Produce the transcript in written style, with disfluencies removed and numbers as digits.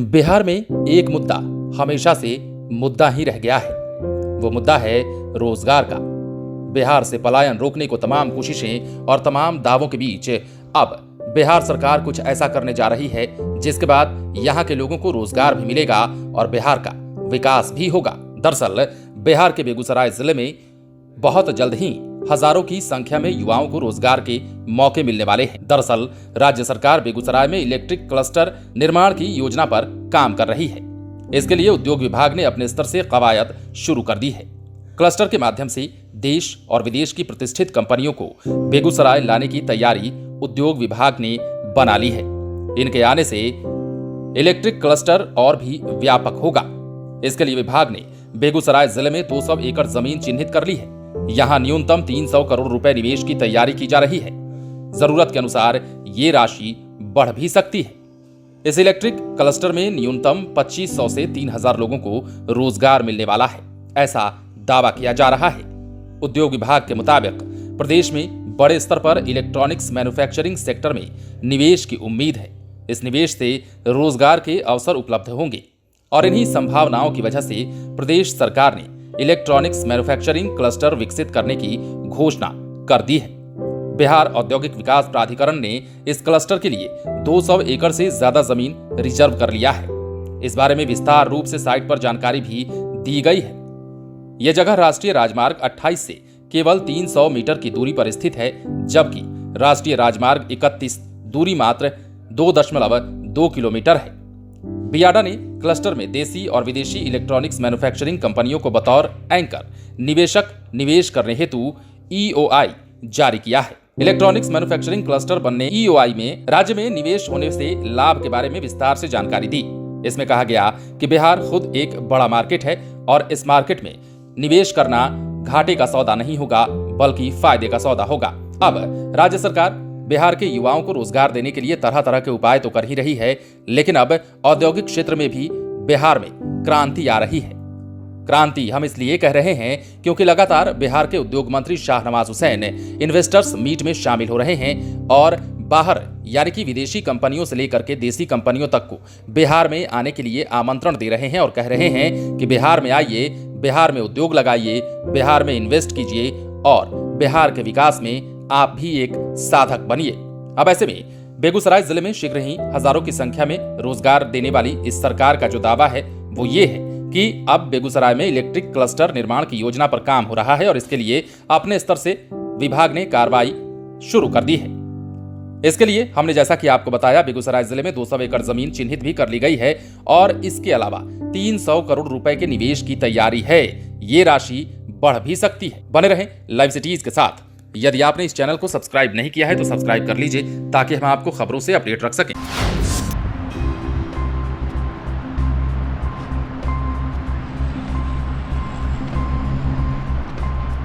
बिहार में एक मुद्दा हमेशा से मुद्दा ही रह गया है। वो मुद्दा है रोजगार का। बिहार से पलायन रोकने को तमाम कोशिशें और तमाम दावों के बीच अब बिहार सरकार कुछ ऐसा करने जा रही है जिसके बाद यहां के लोगों को रोजगार भी मिलेगा और बिहार का विकास भी होगा। दरअसल बिहार के बेगूसराय जिले में बहुत जल्द ही हजारों की संख्या में युवाओं को रोजगार के मौके मिलने वाले हैं। दरअसल राज्य सरकार बेगूसराय में इलेक्ट्रिक क्लस्टर निर्माण की योजना पर काम कर रही है। इसके लिए उद्योग विभाग ने अपने स्तर से कवायद शुरू कर दी है। क्लस्टर के माध्यम से देश और विदेश की प्रतिष्ठित कंपनियों को बेगूसराय लाने की तैयारी उद्योग विभाग ने बना ली है। इनके आने से इलेक्ट्रिक क्लस्टर और भी व्यापक होगा। इसके लिए विभाग ने बेगूसराय जिले में 200 एकड़ जमीन चिन्हित कर ली है। यहां न्यूनतम 300 करोड़ रुपए निवेश की तैयारी की जा रही है। जरूरत के अनुसार ये राशि बढ़ भी सकती है। इस इलेक्ट्रिक क्लस्टर में न्यूनतम 2500 से 3000 लोगों को रोजगार मिलने वाला है, ऐसा दावा किया जा रहा है। उद्योग विभाग के मुताबिक प्रदेश में बड़े स्तर पर इलेक्ट्रॉनिक्स मैन्युफैक्चरिंग सेक्टर में निवेश की उम्मीद है। इस निवेश से रोजगार के अवसर उपलब्ध होंगे और इन्हीं संभावनाओं की वजह से प्रदेश सरकार ने इलेक्ट्रॉनिक्स मैन्युफैक्चरिंग क्लस्टर विकसित करने की घोषणा कर दी है। बिहार औद्योगिक विकास प्राधिकरण ने इस क्लस्टर के लिए 200 एकड़ से ज्यादा जमीन रिजर्व कर लिया है। इस बारे में विस्तार रूप से साइट पर जानकारी भी दी गई है। यह जगह राष्ट्रीय राजमार्ग 28 से केवल 300 मीटर की दूरी पर स्थित है, जबकि राष्ट्रीय राजमार्ग 31 दूरी मात्र 2.2 किलोमीटर है। बियाडा ने क्लस्टर में देसी और विदेशी इलेक्ट्रॉनिक्स मैन्युफैक्चरिंग कंपनियों को बतौर एंकर निवेशक निवेश करने हेतु EOI जारी किया है। इलेक्ट्रॉनिक्स मैन्युफैक्चरिंग क्लस्टर बनने EOI में राज्य में निवेश होने से लाभ के बारे में विस्तार से जानकारी दी। इसमें कहा गया कि बिहार खुद एक बड़ा मार्केट है और इस मार्केट में निवेश करना घाटे का सौदा नहीं होगा, बल्कि फायदे का सौदा होगा। अब राज्य सरकार बिहार के युवाओं को रोजगार देने के लिए तरह तरह के उपाय तो कर ही रही है, लेकिन अब औद्योगिक क्षेत्र में भी बिहार में क्रांति आ रही है। क्रांति हम इसलिए कह रहे हैं क्योंकि लगातार बिहार के उद्योग मंत्री शाहनवाज हुसैन इन्वेस्टर्स मीट में शामिल हो रहे हैं और बाहर यानी कि विदेशी कंपनियों से लेकर के देसी कंपनियों तक को बिहार में आने के लिए आमंत्रण दे रहे हैं और कह रहे हैं कि बिहार में आइए, बिहार में उद्योग लगाइए, बिहार में इन्वेस्ट कीजिए और बिहार के विकास में आप भी एक साधक बनिए। अब ऐसे में बेगूसराय जिले में शीघ्र ही हजारों की संख्या में रोजगार देने वाली इस सरकार का जो दावा है वो ये है कि अब बेगूसराय में इलेक्ट्रिक क्लस्टर निर्माण की योजना पर काम हो रहा है और इसके लिए अपने स्तर से विभाग ने कार्रवाई शुरू कर दी है। इसके लिए हमने जैसा कि आपको बताया बेगूसराय जिले में 200 एकड़ जमीन चिन्हित भी कर ली गई है और इसके अलावा 300 करोड़ रुपए के निवेश की तैयारी है। ये राशि बढ़ भी सकती है। बने रहें लाइव सिटीज के साथ। यदि आपने इस चैनल को सब्सक्राइब नहीं किया है तो सब्सक्राइब कर लीजिए ताकि हम आपको खबरों से अपडेट रख सकें।